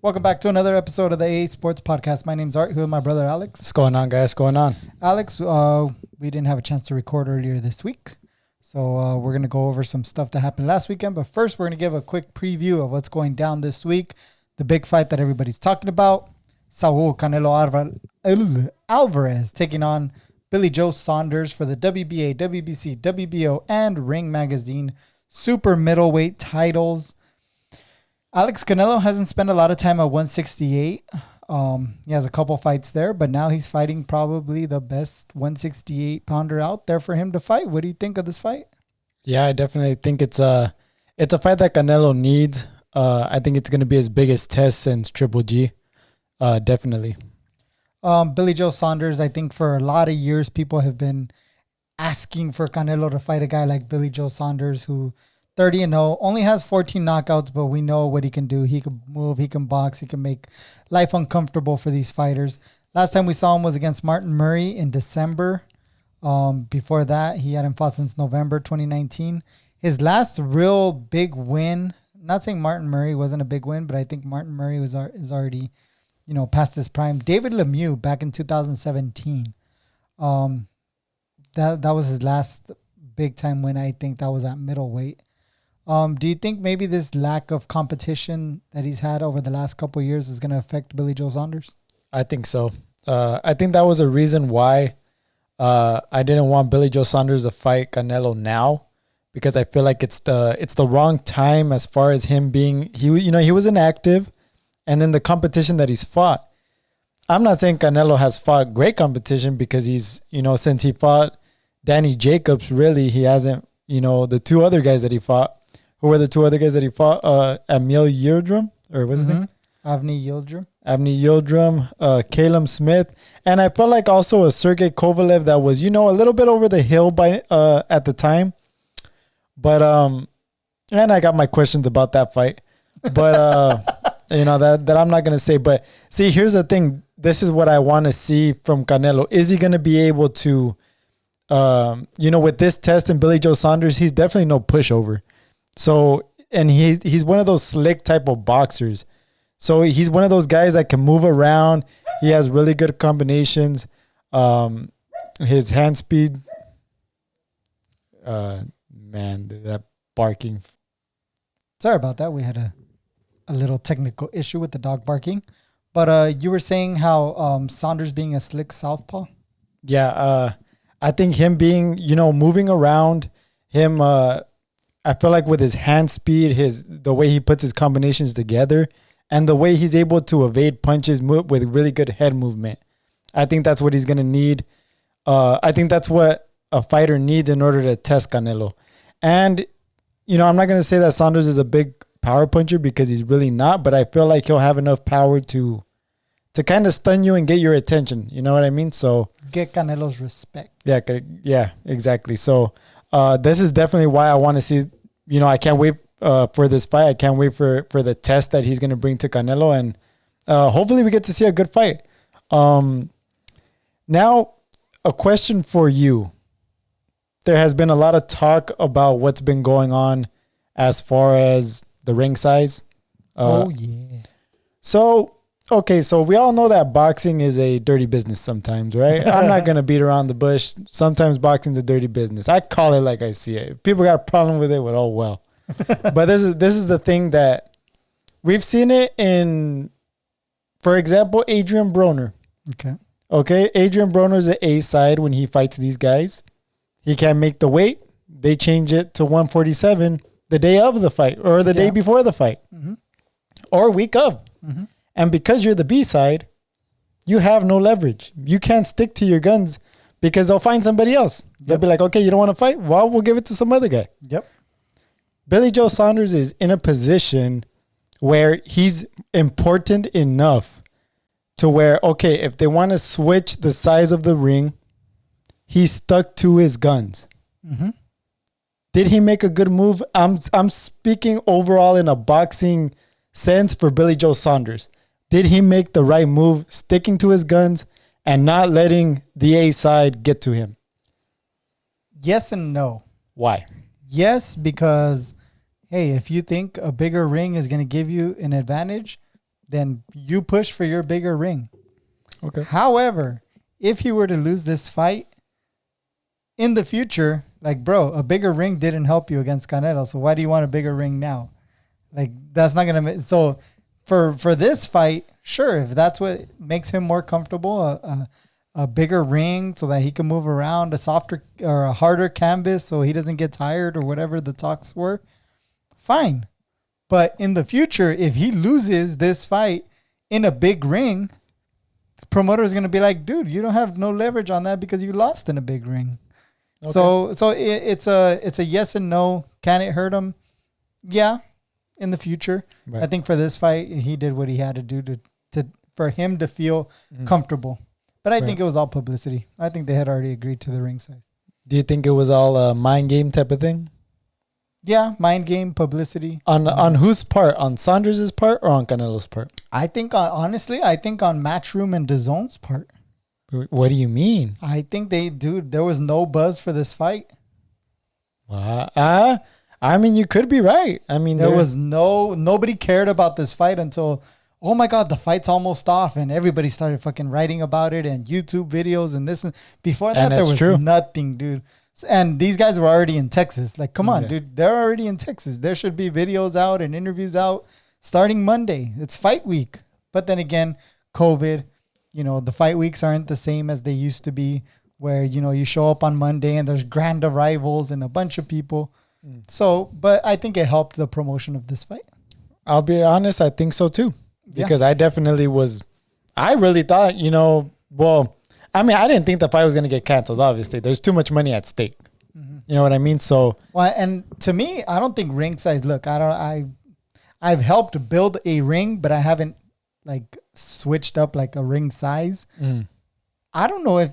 Welcome back to another episode of the AA Sports Podcast. My name's Art, here with my brother Alex. What's going on, guys? What's going on? Alex, we didn't have a chance to record earlier this week, so we're going to go over some stuff that happened last weekend. But first, we're going to give a quick preview of what's going down this week. The big fight that everybody's talking about, Canelo Alvarez taking on Billy Joe Saunders for the WBA, WBC, WBO, and Ring Magazine super middleweight titles. Alex Canelo hasn't spent a lot of time at 168. He has a couple fights there, but now he's fighting probably the best 168 pounder out there for him to fight. What do you think of this fight? Yeah, I definitely think it's a fight that Canelo needs. I think it's going to be his biggest test since Triple G. Definitely. Billy Joe Saunders, I think for a lot of years, people have been asking for Canelo to fight a guy like Billy Joe Saunders, who 30-0, only has 14 knockouts, but we know what he can do. He can move, he can box, he can make life uncomfortable for these fighters. Last time we saw him was against Martin Murray in December. Before that, he hadn't fought since November 2019. His last real big win, not saying Martin Murray wasn't a big win, but I think Martin Murray is already, past his prime. David Lemieux back in 2017. That was his last big time win. I think that was at middleweight. Do you think maybe this lack of competition that he's had over the last couple of years is going to affect Billy Joe Saunders? I think so. I think that was a reason why I didn't want Billy Joe Saunders to fight Canelo now, because I feel like it's the wrong time as far as him being he was inactive, and then the competition that he's fought. I'm not saying Canelo has fought great competition, because he's since he fought Danny Jacobs, really he hasn't. The two other guys that he fought. Who were the two other guys that he fought? Emil Yildirim, or what's his name? Avni Yildirim. Caleb Smith. And I felt like also a Sergey Kovalev that was, a little bit over the hill at the time. But, and I got my questions about that fight. But, that I'm not going to say. But see, here's the thing. This is what I want to see from Canelo. Is he going to be able to, with this test and Billy Joe Saunders, he's definitely no pushover. So, and he's one of those slick type of boxers. So he's one of those guys that can move around. He has really good combinations. His hand speed, that barking. Sorry about that. We had a little technical issue with the dog barking. But you were saying how Saunders being a slick southpaw? Yeah, I think him being, moving around, him I feel like with his hand speed, the way he puts his combinations together, and the way he's able to evade punches with really good head movement, I think that's what he's going to need. I think that's what a fighter needs in order to test Canelo. And, I'm not going to say that Saunders is a big power puncher, because he's really not, but I feel like he'll have enough power to kind of stun you and get your attention. You know what I mean? So get Canelo's respect. Yeah, exactly. So this is definitely why I want to see, I can't wait for this fight. I can't wait for the test that he's going to bring to Canelo. And hopefully we get to see a good fight. Now, a question for you. There has been a lot of talk about what's been going on as far as the ring size. So, okay, so we all know that boxing is a dirty business sometimes, right? I'm not going to beat around the bush. Sometimes boxing's a dirty business. I call it like I see it. If people got a problem with it, well. But this is the thing that we've seen it in, for example, Adrian Broner. Okay, Adrian Broner's an A side when he fights these guys. He can't make the weight. They change it to 147 the day of the fight, or the day before the fight, or week of. And because you're the B side, you have no leverage. You can't stick to your guns, because they'll find somebody else. They'll be like, okay, you don't want to fight? Well, we'll give it to some other guy. Billy Joe Saunders is in a position where he's important enough to where, okay, if they want to switch the size of the ring, he's stuck to his guns. Did he make a good move? I'm speaking overall in a boxing sense for Billy Joe Saunders. Did he make the right move, sticking to his guns and not letting the A side get to him? Yes and no. Why? Yes, because, hey, if you think a bigger ring is going to give you an advantage, then you push for your bigger ring. Okay. However, if he were to lose this fight in the future, like, bro, a bigger ring didn't help you against Canelo. So why do you want a bigger ring now? Like, that's not going to... So for this fight, sure, if that's what makes him more comfortable, a bigger ring so that he can move around, a softer or a harder canvas so he doesn't get tired or whatever the talks were, fine. But in the future, if he loses this fight in a big ring, the promoter is going to be like, dude, you don't have no leverage on that because you lost in a big ring. Okay. So it's a yes and no. Can it hurt him? Yeah, in the future. Right. I think for this fight, he did what he had to do to for him to feel comfortable. But I think it was all publicity. I think they had already agreed to the ring size. Do you think it was all a mind game type of thing? Yeah, mind game, publicity. On whose part? On Saunders' part or on Canelo's part? I think, honestly, on Matchroom and DAZN's part. What do you mean? I think there was no buzz for this fight. I mean, you could be right. I mean, there was nobody cared about this fight until, oh my God, the fight's almost off, and everybody started fucking writing about it and YouTube videos and this. And before that, there was nothing, dude. And these guys were already in Texas. Like, come on, dude. They're already in Texas. There should be videos out and interviews out starting Monday. It's fight week. But then again, COVID, the fight weeks aren't the same as they used to be, where, you show up on Monday and there's grand arrivals and a bunch of people. So, but I think it helped the promotion of this fight. I'll be honest, I think so too. Because I definitely I really thought, I mean, I didn't think the fight was going to get canceled, obviously. There's too much money at stake. Mm-hmm. You know what I mean? So, well, and to me, I don't think ring size, look, I've helped build a ring, but I haven't like switched up like a ring size. I don't know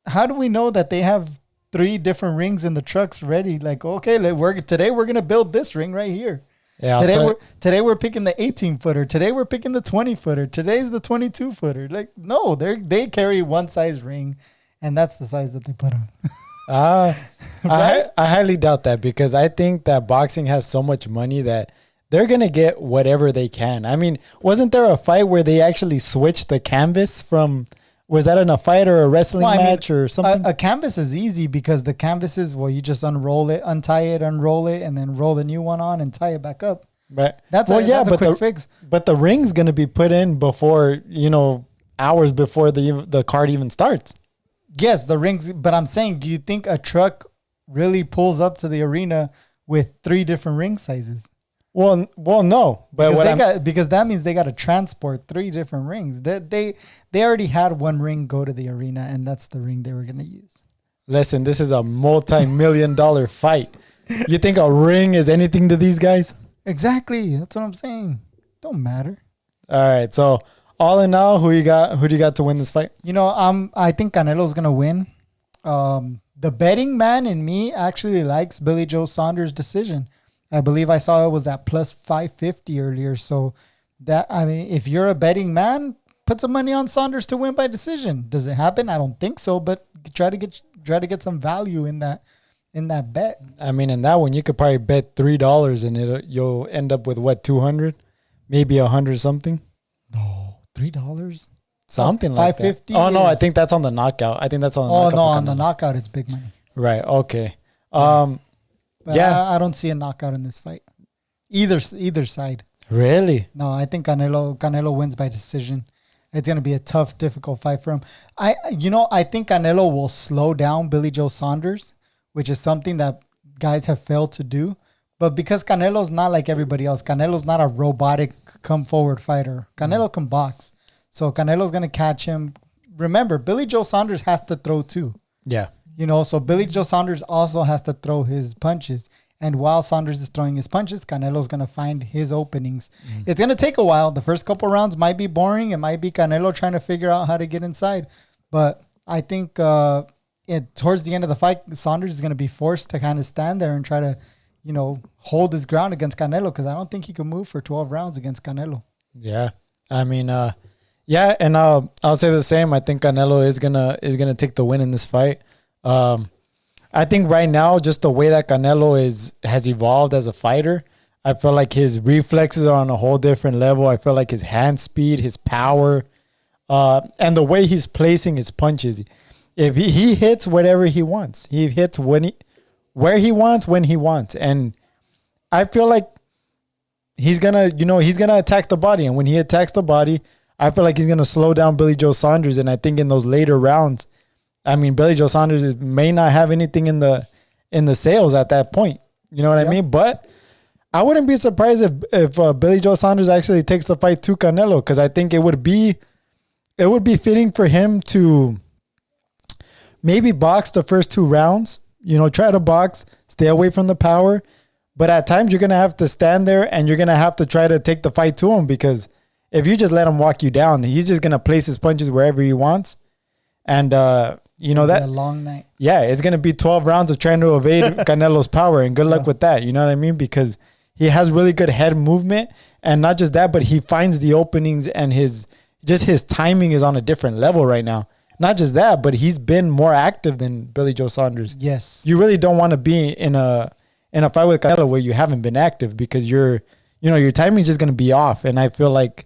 how do we know that they have 3 different rings in the trucks ready? Like, okay, today we're going to build this ring right here. Yeah, today we're picking the 18-footer. Today we're picking the 20-footer. Today's the 22-footer. Like, no, they carry one size ring, and that's the size that they put on. Right? I highly doubt that, because I think that boxing has so much money that they're going to get whatever they can. I mean, wasn't there a fight where they actually switched the canvas from... Was that in a fight or a wrestling match or something? A canvas is easy because the canvas is, you just unroll it, untie it, unroll it, and then roll the new one on and tie it back up. Right. That's a quick fix. But the ring's going to be put in before, hours before the card even starts. Yes, the rings. But I'm saying, do you think a truck really pulls up to the arena with 3 different ring sizes? Well, no, but because that means they got to transport 3 different rings. They already had one ring go to the arena, and that's the ring they were going to use. Listen, this is a multi-million-dollar fight. You think a ring is anything to these guys? Exactly. That's what I'm saying. Don't matter. All right. So all in all, who do you got to win this fight? I think Canelo's going to win. The betting man in me actually likes Billy Joe Saunders' decision. I believe I saw it was at plus 550 earlier. So if you're a betting man, put some money on Saunders to win by decision. Does it happen? I don't think so, but try to get some value in that bet. I mean, in that one, you could probably bet $3 and you'll end up with what, 200, maybe 100 something. No, $3. Something like 550. Oh no, I think that's on the knockout. I think that's on the knockout. Oh no, on the knockout, it's big money. Right. Okay. But I don't see a knockout in this fight. Either side. Really? No, I think Canelo wins by decision. It's going to be a tough, difficult fight for him. I think Canelo will slow down Billy Joe Saunders, which is something that guys have failed to do. But because Canelo's not like everybody else, Canelo's not a robotic come-forward fighter. Canelo can box. So Canelo's going to catch him. Remember, Billy Joe Saunders has to throw too. Yeah. So Billy Joe Saunders also has to throw his punches. And while Saunders is throwing his punches, Canelo's going to find his openings. It's going to take a while. The first couple rounds might be boring. It might be Canelo trying to figure out how to get inside. But I think towards the end of the fight, Saunders is going to be forced to kind of stand there and try to, hold his ground against Canelo, because I don't think he can move for 12 rounds against Canelo. Yeah. I mean, and I'll say the same. I think Canelo is gonna take the win in this fight. I think right now, just the way that Canelo has evolved as a fighter, I feel like his reflexes are on a whole different level. I feel like his hand speed, his power, and the way he's placing his punches. If he hits whatever he wants, he hits where he wants, when he wants. And I feel like he's gonna attack the body. And when he attacks the body, I feel like he's gonna slow down Billy Joe Saunders. And I think in those later rounds, I mean, Billy Joe Saunders may not have anything in the sails at that point. You know what I mean? But I wouldn't be surprised if Billy Joe Saunders actually takes the fight to Canelo, because I think it would be fitting for him to maybe box the first 2 rounds. Try to box, stay away from the power. But at times you're going to have to stand there and you're going to have to try to take the fight to him, because if you just let him walk you down, he's just going to place his punches wherever he wants. And, that a long night. Yeah, it's going to be 12 rounds of trying to evade Canelo's power, and good luck with that. You know what I mean? Because he has really good head movement, and not just that, but he finds the openings, and his timing is on a different level right now. Not just that, but he's been more active than Billy Joe Saunders. Yes. You really don't want to be in a fight with Canelo where you haven't been active, because your timing is just going to be off, and I feel like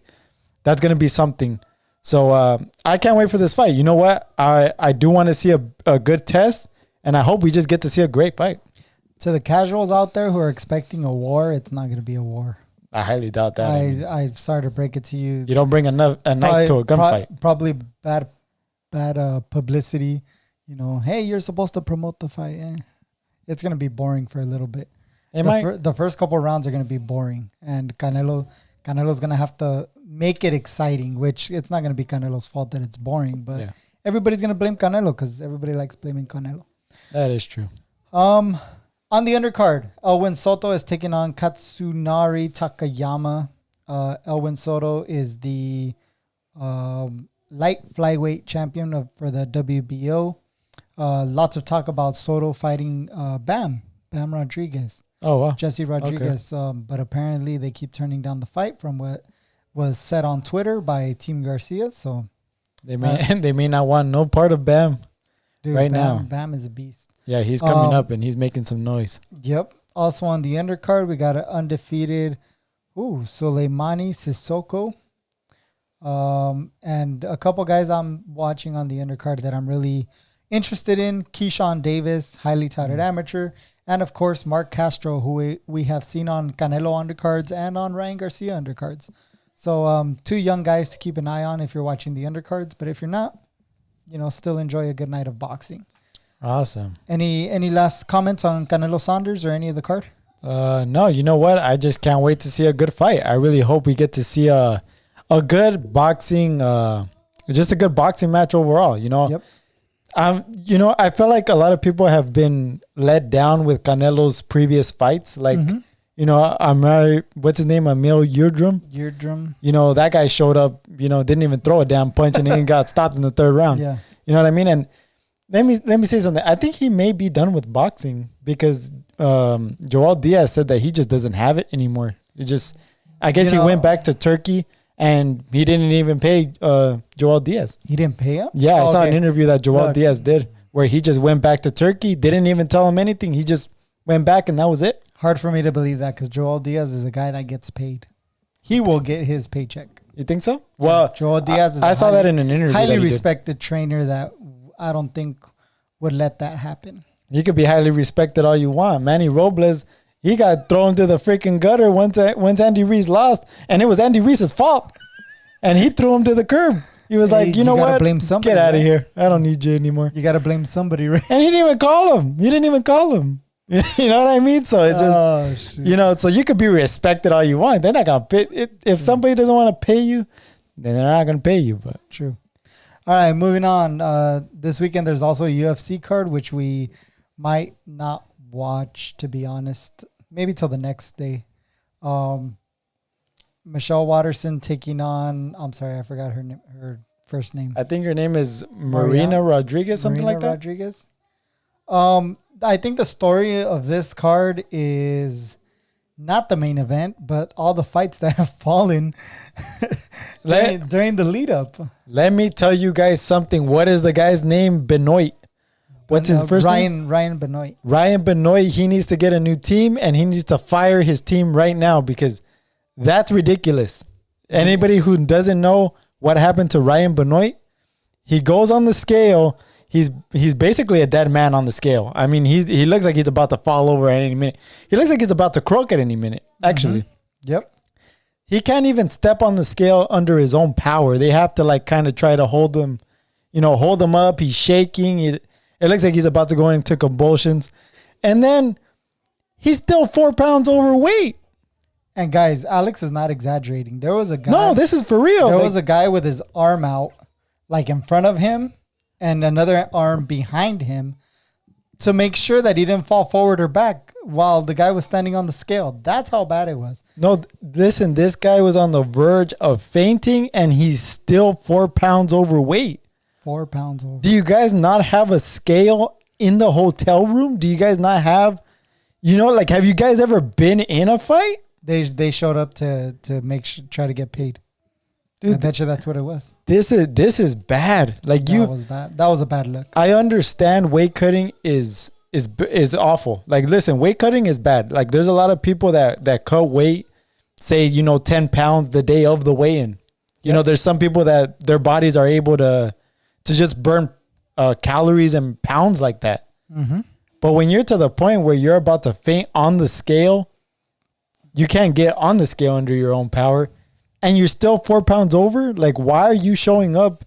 that's going to be something. So I can't wait for this fight. You know what? I do want to see a good test, and I hope we just get to see a great fight. To the casuals out there who are expecting a war, it's not going to be a war. I highly doubt that. I'm sorry to break it to you. You don't bring a knife to a gunfight. Probably bad publicity. Hey, you're supposed to promote the fight. It's going to be boring for a little bit. The first couple of rounds are going to be boring, and Canelo's going to have to make it exciting, which it's not going to be Canelo's fault that it's boring, but everybody's going to blame Canelo because everybody likes blaming Canelo. That is true. On the undercard, Elwin Soto is taking on Katsunari Takayama. Elwin Soto is the light flyweight champion for the WBO. Lots of talk about Soto fighting Bam Rodriguez. Oh, wow. Jesse Rodriguez. Okay. But apparently they keep turning down the fight from what was said on Twitter by Team Garcia. So they may not want no part of Bam now. Bam is a beast. Yeah, he's coming up and he's making some noise. Yep. Also on the undercard, we got an undefeated Soleimani Sissoko. And a couple guys I'm watching on the undercard that I'm really interested in. Keyshawn Davis, highly touted amateur. And, of course, Mark Castro, who we have seen on Canelo undercards and on Ryan Garcia undercards. So 2 young guys to keep an eye on if you're watching the undercards. But if you're not, still enjoy a good night of boxing. Awesome. Any last comments on Canelo Saunders or any of the card? No, you know what? I just can't wait to see a good fight. I really hope we get to see a good boxing, just a good boxing match overall, Yep. I feel like a lot of people have been let down with Canelo's previous fights. Like, what's his name? Emil Yildirim. That guy showed up, didn't even throw a damn punch and then got stopped in the 3rd round. Yeah. You know what I mean? And let me say something. I think he may be done with boxing because Joel Diaz said that he just doesn't have it anymore. I guess he went back to Turkey. And he didn't even pay Joel Diaz. He didn't pay him? Yeah, I saw an interview that Joel Diaz did where he just went back to Turkey, didn't even tell him anything. He just went back and that was it. Hard for me to believe that because Joel Diaz is a guy that gets paid. He will get his paycheck. You think so? Well, Joel Diaz is I saw that in an interview. Highly respected trainer that I don't think would let that happen. You could be highly respected all you want. Manny Robles, he got thrown to the freaking gutter once Andy Ruiz lost, and it was Andy Ruiz's fault. And he threw him to the curb. He was like, you know what? Blame somebody, get out of here. I don't need you anymore. You got to blame somebody, right? And he didn't even call him. You know what I mean? So it's just, so you could be respected all you want. They're not going to pay. If somebody doesn't want to pay you, then they're not going to pay you. But true. All right, moving on. This weekend, there's also a UFC card, which we might not watch, to be honest. Maybe till the next day. Michelle Watterson taking on, I'm sorry, I forgot her first name. I think her name is Marina Rodriguez, something like that. Rodriguez. I think the story of this card is not the main event, but all the fights that have fallen during the lead up. Let me tell you guys something. What is the guy's name? Benoit. What's his first name? Ryan Benoit. Ryan Benoit. He needs to get a new team, and he needs to fire his team right now because that's ridiculous. Anybody who doesn't know what happened to Ryan Benoit, he goes on the scale. He's basically a dead man on the scale. I mean, he looks like he's about to fall over at any minute. He looks like he's about to croak at any minute, actually. Mm-hmm. Yep. He can't even step on the scale under his own power. They have to like kind of try to hold him up. He's shaking. It looks like he's about to go into convulsions. And then he's still 4 pounds overweight. And guys, Alex is not exaggerating. There was a guy. No, this is for real. There was a guy with his arm out, like in front of him, and another arm behind him to make sure that he didn't fall forward or back while the guy was standing on the scale. That's how bad it was. No, listen, this guy was on the verge of fainting, and he's still 4 pounds overweight. 4 pounds over. Do you guys not have a scale in the hotel room? Do you guys not have, have you guys ever been in a fight? They showed up to try to get paid. Dude, I bet you that's what it was. This is bad. Like that was bad. That was a bad look. I understand weight cutting is awful. Like, listen, weight cutting is bad. Like, there's a lot of people that cut weight, say 10 pounds the day of the weigh-in. There's some people that their bodies are able to just burn calories and pounds like that. Mm-hmm. But when you're to the point where you're about to faint on the scale, you can't get on the scale under your own power, and you're still 4 pounds over. Like, why are you showing up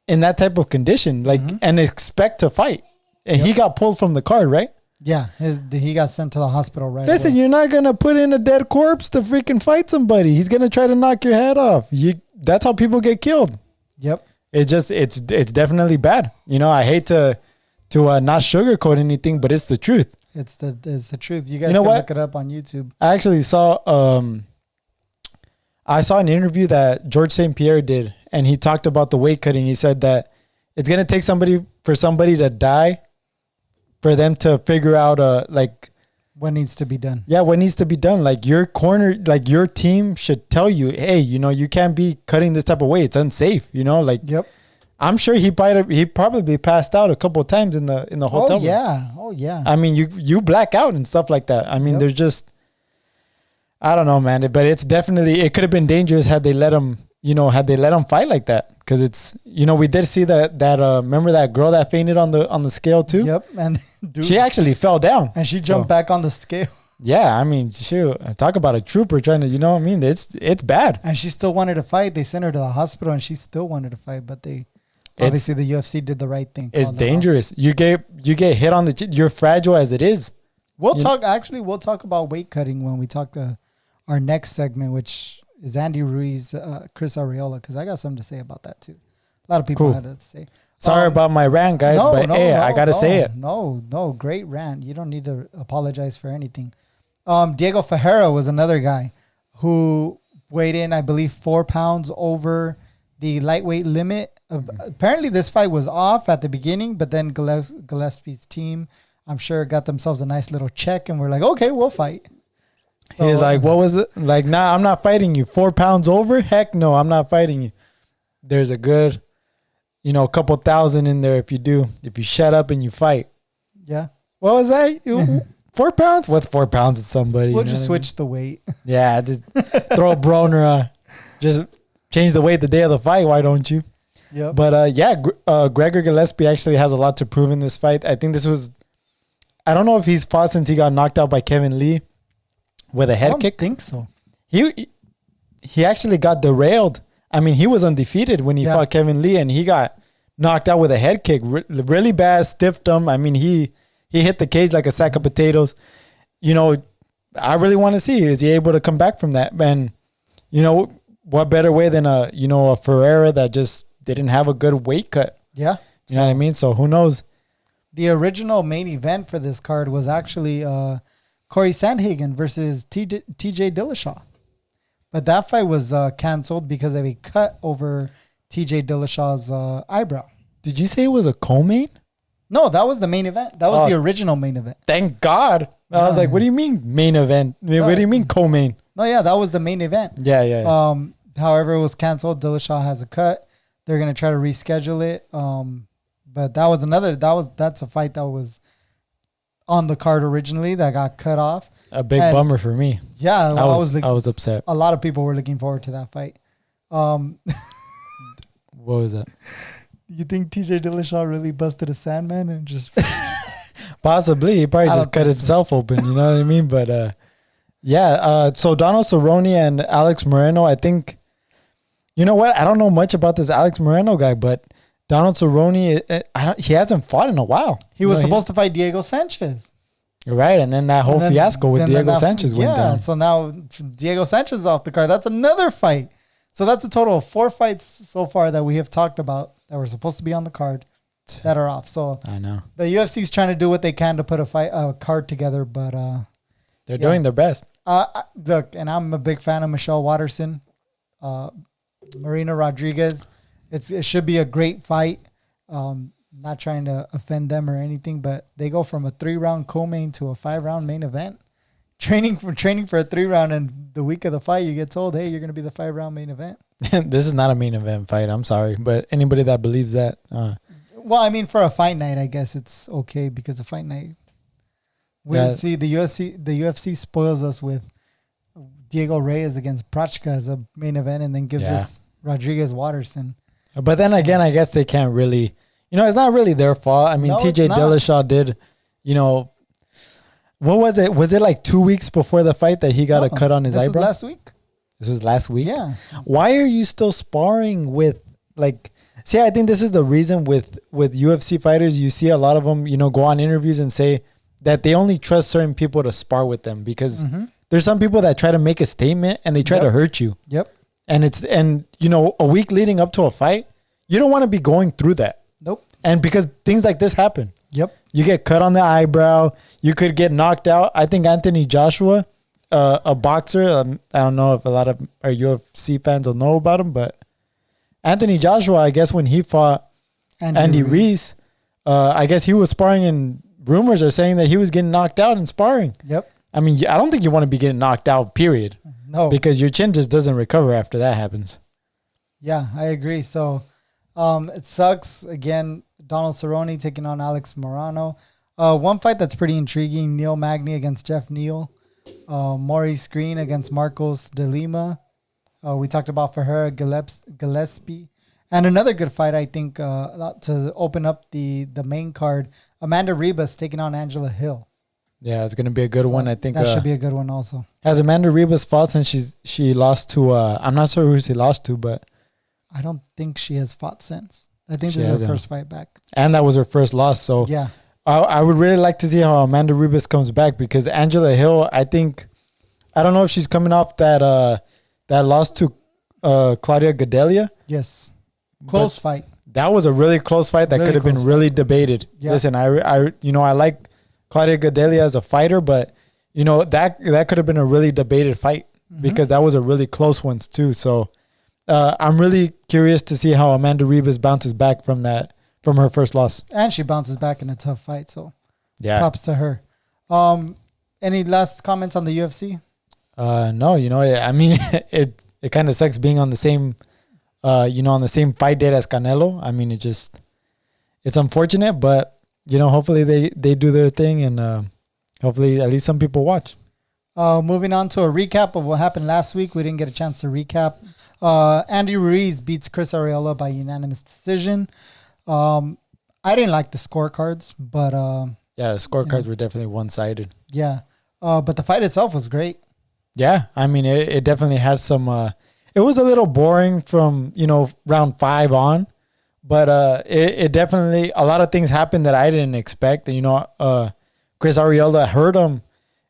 in that type of condition, and expect to fight? And he got pulled from the card, right? Yeah, he got sent to the hospital right Listen, away. You're not going to put in a dead corpse to freaking fight somebody. He's going to try to knock your head off. That's how people get killed. Yep. It's definitely bad. I hate to not sugarcoat anything, but it's the truth. It's the truth. You guys can look it up on YouTube. I actually saw an interview that George St. Pierre did, and he talked about the weight cutting. He said that it's gonna take somebody to die for them to figure out what needs to be done. Yeah, what needs to be done. Like, your corner, like your team should tell you, hey, you can't be cutting this type of weight. It's unsafe. Yep. I'm sure he probably passed out a couple of times in the hotel room. Oh yeah. I mean, you black out and stuff like that. I mean, there's just, I don't know, man. But it could have been dangerous had they let him fight like that. Because it's, we did see that remember that girl that fainted on the scale too? Yep. And she actually fell down. And she jumped back on the scale. Yeah, I mean, shoot, talk about a trooper trying to, it's bad. And she still wanted to fight. They sent her to the hospital, and she still wanted to fight, but obviously the UFC did the right thing. It's dangerous. You get hit on you're fragile as it is. We'll talk about weight cutting when we talk to our next segment, which is Andy Ruiz, Chris Arreola, because I got something to say about that too. A lot of people had to say. Sorry about my rant, guys, I got to say it. No, great rant. You don't need to apologize for anything. Diego Ferreira was another guy who weighed in, I believe, 4 pounds over the lightweight limit. Apparently, this fight was off at the beginning, but then Gillespie's team, I'm sure, got themselves a nice little check, and we're like, okay, we'll fight. So, he's like, what was it? Like, nah, I'm not fighting you. 4 pounds over? Heck no, I'm not fighting you. There's a good, a couple thousand in there if you shut up and you fight. Yeah. What was that? 4 pounds? What's 4 pounds with somebody? We'll just switch the weight. Yeah, just throw a broner. Just change the weight the day of the fight. Why don't you? Yeah. But Gregor Gillespie actually has a lot to prove in this fight. I think I don't know if he's fought since he got knocked out by Kevin Lee with a head kick. I don't think so. He actually got derailed. I mean, he was undefeated when he fought Kevin Lee, and he got knocked out with a head kick. Really bad, stiffed him. I mean, he hit the cage like a sack of potatoes. I really want to see, is he able to come back from that? And, what better way than a Ferreira that just didn't have a good weight cut? Yeah. You know what I mean? So who knows? The original main event for this card was actually Corey Sanhegen versus TJ Dillashaw. But that fight was canceled because of a cut over TJ Dillashaw's eyebrow. Did you say it was a co-main? No, that was the main event. That was the original main event. Thank God. I was like, what do you mean main event? What do you mean co-main? No, yeah, that was the main event. Yeah. However, it was canceled. Dillashaw has a cut. They're going to try to reschedule it. But that's a fight that was on the card originally that got cut off. A big bummer for me. Yeah, I was upset. A lot of people were looking forward to that fight. What was that? You think TJ Dillashaw really busted a Sandman and just possibly he probably just cut himself open, you know what I mean? But so Donald Cerrone and Alex Moreno, I think, you know what? I don't know much about this Alex Moreno guy, but Donald Cerrone, he hasn't fought in a while. He was supposed to fight Diego Sanchez. Right, and then that whole fiasco with Diego Sanchez went down. Yeah, so now Diego Sanchez is off the card. That's another fight. So that's a total of 4 fights so far that we have talked about that were supposed to be on the card that are off. So I know the UFC is trying to do what they can to put a card together, but they're doing their best. Look, and I'm a big fan of Michelle Watterson, Marina Rodriguez. It should be a great fight. Not trying to offend them or anything, but they go from a 3-round co-main to a 5-round main event. Training for a 3-round, and the week of the fight, you get told, "Hey, you're going to be the 5-round main event." This is not a main event fight. I'm sorry, but anybody that believes that, well, I mean, for a fight night, I guess it's okay because the fight night, see the UFC spoils us with Diego Reyes against Prachka as a main event, and then gives us Rodriguez Watterson. But then again, I guess they can't really. It's not really their fault. I mean, No, TJ Dillashaw did, what was it? Was it like 2 weeks before the fight that he got a cut on his eyebrow? This was last week. This was last week? Yeah. Why are you still sparring with, see, I think this is the reason with UFC fighters, you see a lot of them, go on interviews and say that they only trust certain people to spar with them because there's some people that try to make a statement and they try to hurt you. Yep. And a week leading up to a fight, you don't want to be going through that. Nope. And because things like this happen. Yep. You get cut on the eyebrow. You could get knocked out. I think Anthony Joshua, a boxer, I don't know if a lot of our UFC fans will know about him, but Anthony Joshua, I guess when he fought Andy Ruiz, I guess he was sparring and rumors are saying that he was getting knocked out in sparring. Yep. I mean, I don't think you want to be getting knocked out, period. No. Because your chin just doesn't recover after that happens. Yeah, I agree. So it sucks. Again, Donald Cerrone taking on Alex Moreno. One fight that's pretty intriguing, Neil Magny against Jeff Neal. Maurice Green against Marcos de Lima. We talked about Ferreira Gillespie. And another good fight, I think, to open up the main card, Amanda Ribas taking on Angela Hill. Yeah, it's going to be a good one. I think that should be a good one also. Has Amanda Ribas fought since she lost to, I'm not sure who she lost to, but I don't think she has fought since. I think this is her first fight back. And that was her first loss. So yeah, I would really like to see how Amanda Ribas comes back because Angela Hill, I don't know if she's coming off that loss to Claudia Gadelha. Yes. Close fight. That was a really close fight that could have been really debated. Yeah. Listen, I like Claudia Gadelha as a fighter, but that could have been a really debated fight because that was a really close one too. So I'm really curious to see how Amanda Ribas bounces back from her first loss. And she bounces back in a tough fight. So yeah, props to her. Any last comments on the UFC? No, I mean, it kind of sucks being on the same, on the same fight date as Canelo. I mean, it's unfortunate, but hopefully they do their thing and hopefully at least some people watch. Moving on to a recap of what happened last week. We didn't get a chance to recap. Andy Ruiz beats Chris Arreola by unanimous decision. I didn't like the scorecards, but yeah, the scorecards were definitely one-sided. Yeah, but the fight itself was great. Yeah, I mean, it definitely had some. It was a little boring from round 5 on, but it definitely a lot of things happened that I didn't expect. And Chris Arreola hurt him,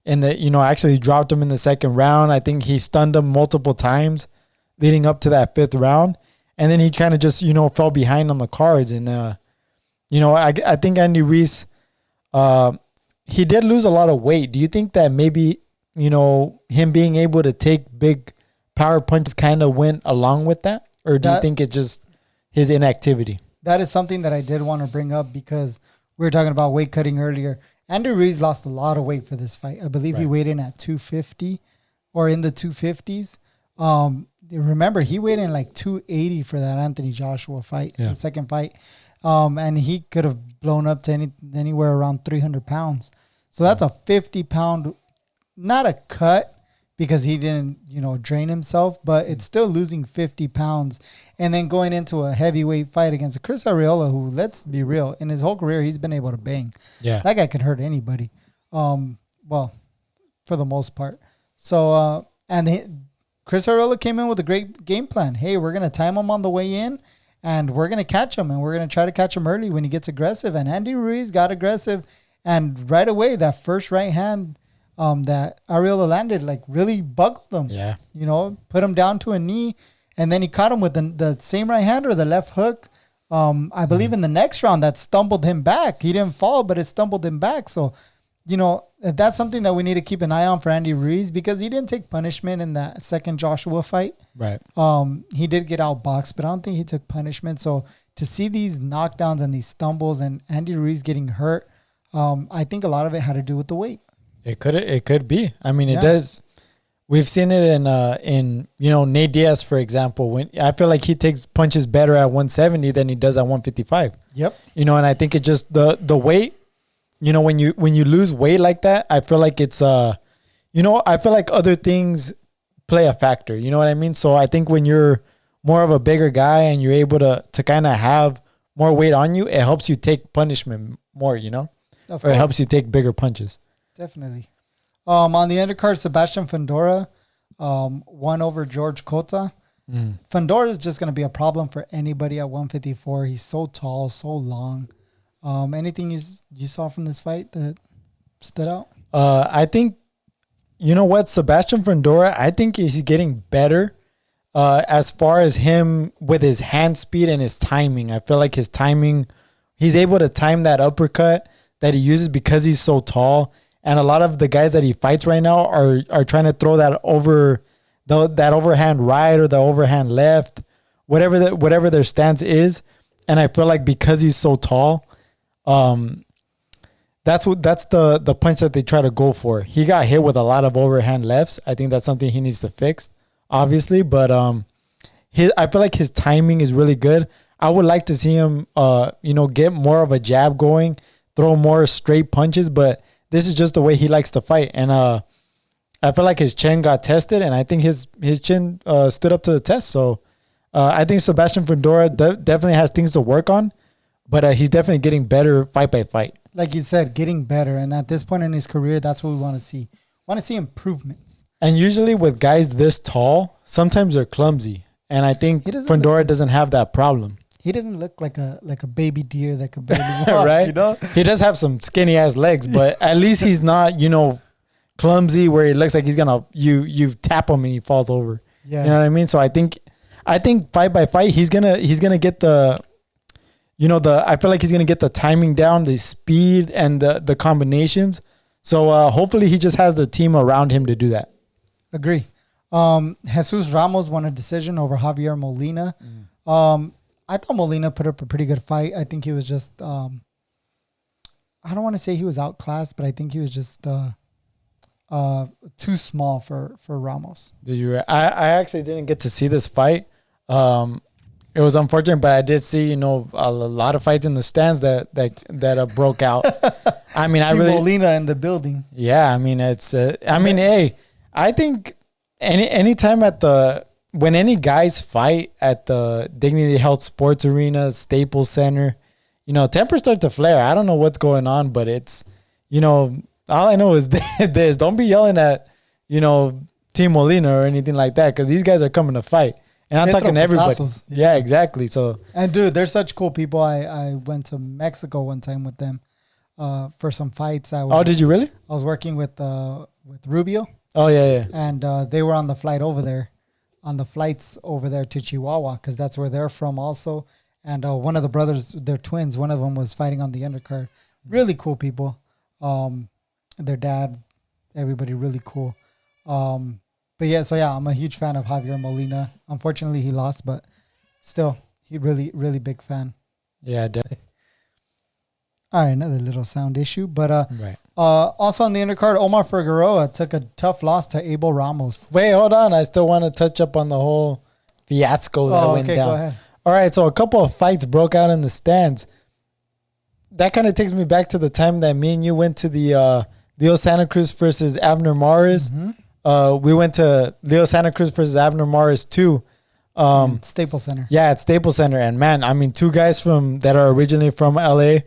and actually dropped him in the second round. I think he stunned him multiple times leading up to that 5th round. And then he kind of just, fell behind on the cards. And, I think Andy Ruiz, he did lose a lot of weight. Do you think that maybe, him being able to take big power punches kind of went along with that? Or do you think it's just his inactivity? That is something that I did want to bring up because we were talking about weight cutting earlier. Andy Ruiz lost a lot of weight for this fight. I believe he weighed in at 250 or in the 250s. Remember, he weighed in like 280 for that Anthony Joshua fight, the second fight. And he could have blown up to anywhere around 300 pounds. So that's a 50-pound, not a cut because he didn't, drain himself, but it's still losing 50 pounds. And then going into a heavyweight fight against Chris Arreola, who, let's be real, in his whole career, he's been able to bang. Yeah. That guy could hurt anybody. Well, for the most part. So, Chris Arreola came in with a great game plan. Hey, we're going to time him on the way in, and we're going to catch him, and we're going to try to catch him early when he gets aggressive. And Andy Ruiz got aggressive, and right away, that first right hand that Ariela landed, really buckled him. Yeah. Put him down to a knee, and then he caught him with the same right hand or the left hook. I believe in the next round that stumbled him back. He didn't fall, but it stumbled him back. So, that's something that we need to keep an eye on for Andy Ruiz because he didn't take punishment in that second Joshua fight. Right. He did get outboxed, but I don't think he took punishment. So to see these knockdowns and these stumbles and Andy Ruiz getting hurt, I think a lot of it had to do with the weight. It could be. I mean, it does. We've seen it in Nate Diaz, for example. When I feel like he takes punches better at 170 than he does at 155. Yep. And I think it just the weight. When you lose weight like that, I feel like it's I feel like other things play a factor. You know what I mean? So I think when you're more of a bigger guy and you're able to kind of have more weight on you, it helps you take punishment more. Or it helps you take bigger punches. Definitely. On the undercard, Sebastian Fundora won over George Cota. Fundora is just going to be a problem for anybody at 154. He's so tall, so long. Anything you saw from this fight that stood out? I think, Sebastian Fundora, I think he's getting better as far as him with his hand speed and his timing. I feel like his timing, he's able to time that uppercut that he uses because he's so tall. And a lot of the guys that he fights right now are trying to throw that overhand right or the overhand left, whatever their stance is. And I feel like because he's so tall, that's the punch that they try to go for. He got hit with a lot of overhand lefts. I think that's something he needs to fix, obviously. But I feel like his timing is really good. I would like to see him, get more of a jab going, throw more straight punches. But this is just the way he likes to fight. And I feel like his chin got tested, and I think his chin stood up to the test. So I think Sebastian Fundora definitely has things to work on. But he's definitely getting better fight by fight. Like you said, getting better. And at this point in his career, that's what we want to see. Want to see improvements. And usually with guys this tall, sometimes they're clumsy. And I think Fundora doesn't have that problem. He doesn't look like a baby deer that could barely walk, right? He does have some skinny ass legs, but at least he's not, clumsy where it looks like he's gonna you tap him and he falls over. Yeah. You know what I mean? So I think fight by fight, he's gonna get the I feel like he's going to get the timing down, the speed, and the combinations. So hopefully he just has the team around him to do that. Agree. Jesus Ramos won a decision over Javier Molina. I thought Molina put up a pretty good fight. I think he was just, I don't want to say he was outclassed, but I think he was just too small for Ramos. Did you? I actually didn't get to see this fight. It was unfortunate, but I did see, a lot of fights in the stands that broke out. I mean, Molina in the building. Yeah, I mean, it's. Hey, I think anytime when any guys fight at the Dignity Health Sports Arena, Staples Center, tempers start to flare. I don't know what's going on, but it's, all I know is this: don't be yelling at, Team Molina or anything like that, because these guys are coming to fight. And I'm talking to everybody. Yeah, exactly. So, and dude, they're such cool people. I went to Mexico one time with them for some fights. Did you really? I was working with Rubio. Oh yeah. And they were on the flights over there to Chihuahua because that's where they're from also. And one of the brothers, they're twins. One of them was fighting on the undercard. Really cool people. Their dad, everybody really cool. But I'm a huge fan of Javier Molina. Unfortunately, he lost, but still, he really, really big fan. Yeah, definitely. All right, another little sound issue. But right. Also on the undercard, Omar Figueroa took a tough loss to Abel Ramos. Wait, hold on. I still want to touch up on the whole fiasco that went down. Go ahead. All right, so a couple of fights broke out in the stands. That kind of takes me back to the time that me and you went to the Leo Santa Cruz versus Abner Maris. We went to Leo Santa Cruz versus Abner Maris too. Staples Center. Yeah, at Staples Center. And man, I mean, two guys that are originally from LA.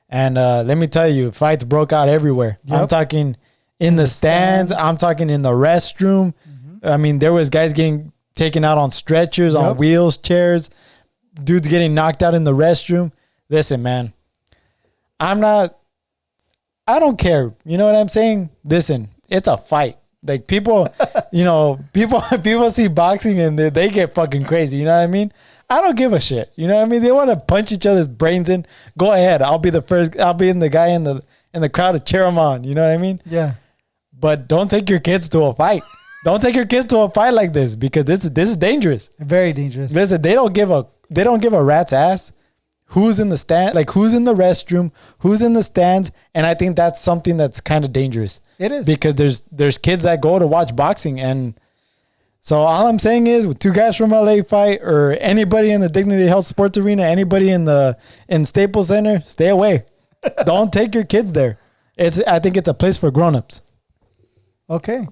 And let me tell you, fights broke out everywhere. Yep. I'm talking in the stands. I'm talking in the restroom. I mean, there was guys getting taken out on stretchers, on wheels, chairs. Dudes getting knocked out in the restroom. Listen, man, I don't care. You know what I'm saying? Listen, it's a fight. Like people, people see boxing and they get fucking crazy. You know what I mean? I don't give a shit. You know what I mean? They want to punch each other's brains in. Go ahead. I'll be the first. I'll be the guy in the crowd to cheer them on. You know what I mean? Yeah. But don't take your kids to a fight. Don't take your kids to a fight like this because this is dangerous. Very dangerous. Listen, they don't give a rat's ass who's in the stand, like who's in the restroom, who's in the stands, and I think that's something that's kind of dangerous. It is because there's kids that go to watch boxing, and so all I'm saying is, with two guys from LA fight, or anybody in the Dignity Health Sports Arena, anybody in Staples Center, stay away. Don't take your kids there. I think it's a place for grown-ups. Okay.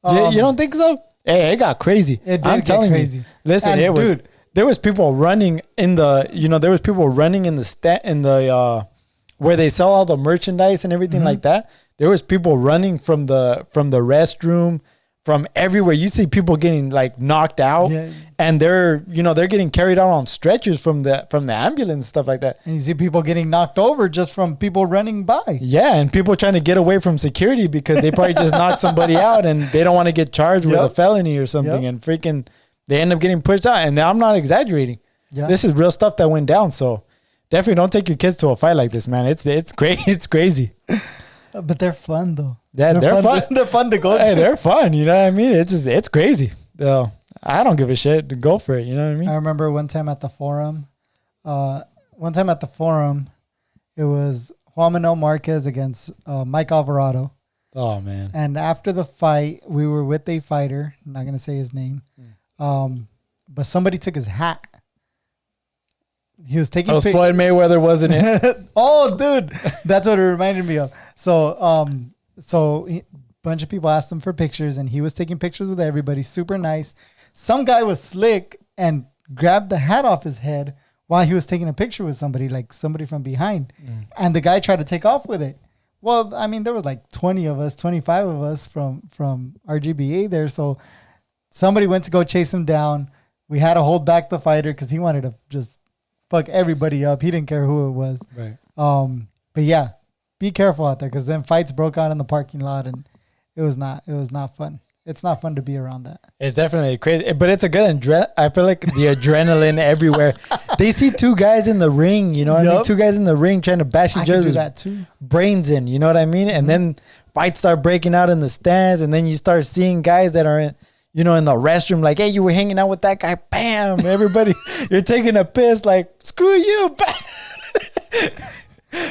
You don't think so? Hey, it got crazy. It did get crazy. Listen, dude, there was people running in the, where they sell all the merchandise and everything like that. There was people running from the restroom, from everywhere. You see people getting like knocked out, and they're getting carried out on stretchers from the ambulance and stuff like that. And you see people getting knocked over just from people running by. Yeah, and people trying to get away from security because they probably just knocked somebody out and they don't want to get charged with a felony or something, and freaking they end up getting pushed out. And I'm not exaggerating. Yeah. This is real stuff that went down. So definitely don't take your kids to a fight like this, man. It's crazy. It's crazy. But they're fun though. Yeah, they're fun. They're fun to go to. Hey, they're fun. You know what I mean? It's crazy. I don't give a shit. Go for it. You know what I mean? I remember one time at the forum. It was Juan Manuel Marquez against Mike Alvarado. Oh man! And after the fight, we were with a fighter. I'm not gonna say his name, but somebody took his hat. He was taking. Floyd Mayweather, wasn't it? Oh, dude, that's what it reminded me of. So, a bunch of people asked him for pictures, and he was taking pictures with everybody. Super nice. Some guy was slick and grabbed the hat off his head while he was taking a picture with somebody, like somebody from behind, and the guy tried to take off with it. Well, I mean, there was like 20 of us, 25 of us from RGBA there. So somebody went to go chase him down. We had to hold back the fighter because he wanted to just fuck everybody up. He didn't care who it was. Right. But yeah, be careful out there because then fights broke out in the parking lot and it was not fun. It's not fun to be around that. It's definitely crazy, but it's a good I feel like the adrenaline everywhere. They see two guys in the ring, you know what I mean? Two guys in the ring trying to bash each other's brains in, you know what I mean? And then fights start breaking out in the stands, and then you start seeing guys that are in the restroom, like, hey, you were hanging out with that guy, bam, everybody, you're taking a piss, like, screw you, bam.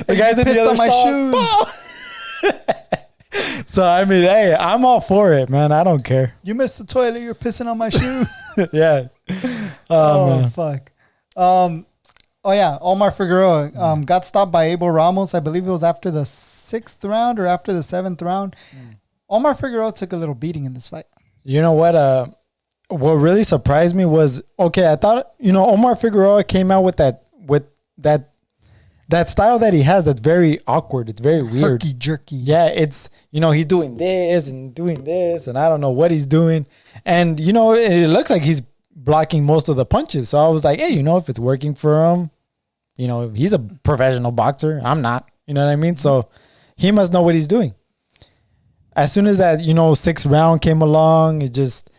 The guys in the other stall, shoes. So, I mean, hey, I'm all for it, man. I don't care. You missed the toilet. You're pissing on my shoe. Yeah. Man. Fuck. Omar Figueroa got stopped by Abel Ramos. I believe it was after the 6th round or after the 7th round. Omar Figueroa took a little beating in this fight. You know what? What really surprised me was, I thought, Omar Figueroa came out with that style that he has that's very awkward. It's very weird. Herky jerky. Yeah, it's, he's doing this and doing this, and I don't know what he's doing. And, it looks like he's blocking most of the punches. So I was like, hey, if it's working for him, he's a professional boxer. I'm not. You know what I mean? So he must know what he's doing. As soon as that, 6th round came along, it just,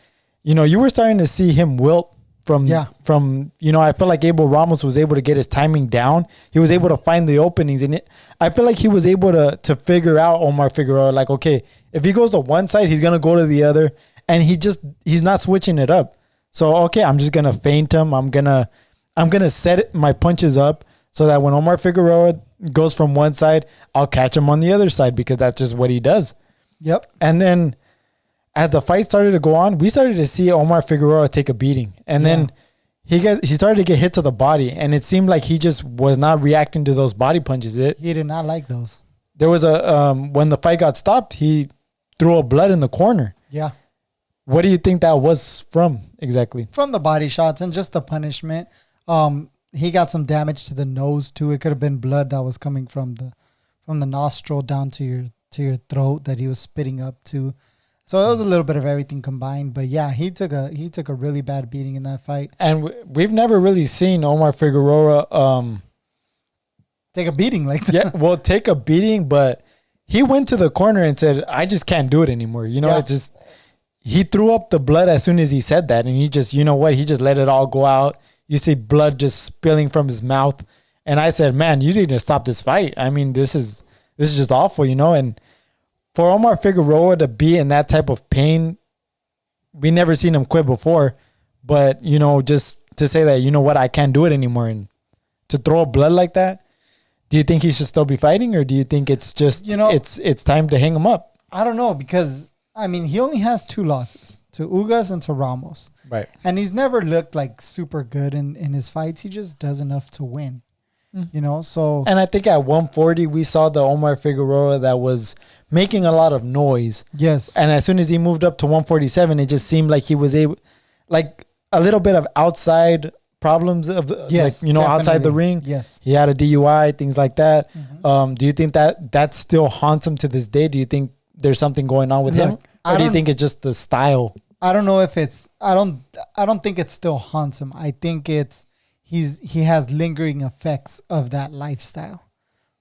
you were starting to see him wilt. I feel like Abel Ramos was able to get his timing down. He was able to find the openings in it. I feel like he was able to figure out Omar Figueroa, like, okay, if he goes to one side, he's going to go to the other. And he's not switching it up. So, okay, I'm just going to feint him. I'm going to set my punches up so that when Omar Figueroa goes from one side, I'll catch him on the other side because that's just what he does. Yep. And then as the fight started to go on, we started to see Omar Figueroa take a beating. And then he started to get hit to the body, and it seemed like he just was not reacting to those body punches. He did not like those. There was when the fight got stopped, he threw a blood in the corner. Yeah. What do you think that was from exactly? From the body shots and just the punishment. He got some damage to the nose too. It could have been blood that was coming from the nostril down to your throat that he was spitting up to. So it was a little bit of everything combined. But yeah, he took a really bad beating in that fight. And we've never really seen Omar Figueroa Take a beating like that. Yeah, well, take a beating, but he went to the corner and said, "I just can't do it anymore." You know, Yeah. it just he threw up the blood as soon as he said that, and he just, you know what, he just let it all go out. You see blood just spilling from his mouth, and I said, "Man, you need to stop this fight. I mean, this is just awful, you know." And for Omar Figueroa to be in that type of pain, we never seen him quit before, but you know, just to say that, you know what, I can't do it anymore, and to throw blood like that. Do you think he should still be fighting, or do you think it's just, you know, it's time to hang him up? I don't know, because I mean, he only has 2 losses, to Ugas and to Ramos. Right. And he's never looked like super good in his fights. He just does enough to win. You know, so. And I think at 140, we saw the Omar Figueroa that was making a lot of noise. Yes. And as soon as he moved up to 147, it just seemed like he was able, like a little bit of outside problems of, yes, like, you know, definitely. outside the ring. Yes. He had a DUI, things like that. Mm-hmm. Do you think that still haunts him to this day? Do you think there's something going on with him? Or do you think it's just the style? I don't know if it's, I don't think it still haunts him. I think it's, he has lingering effects of that lifestyle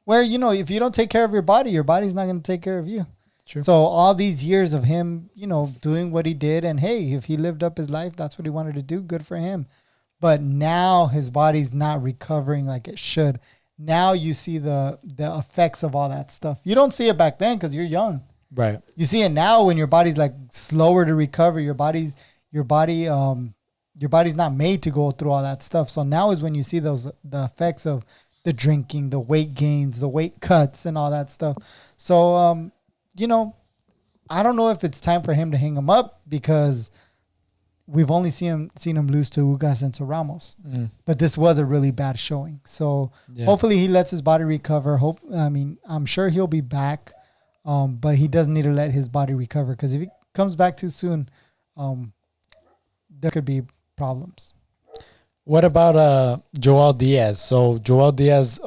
where, you know, if you don't take care of your body's not going to take care of you. True. So all these years of him, you know, doing what he did, and hey, if he lived up his life, that's what he wanted to do. Good for him. But now his body's not recovering like it should. Now you see the effects of all that stuff. You don't see it back then because you're young. Right. You see it now when your body's like slower to recover. Your body's not made to go through all that stuff. So now is when you see the effects of the drinking, the weight gains, the weight cuts, and all that stuff. So you know, I don't know if it's time for him to hang him up because we've only seen him lose to Ugas and to Ramos. But this was a really bad showing. So hopefully he lets his body recover. I'm sure he'll be back. But he doesn't need to let his body recover because if he comes back too soon, there could be problems. What about Joel Diaz? So Joel Diaz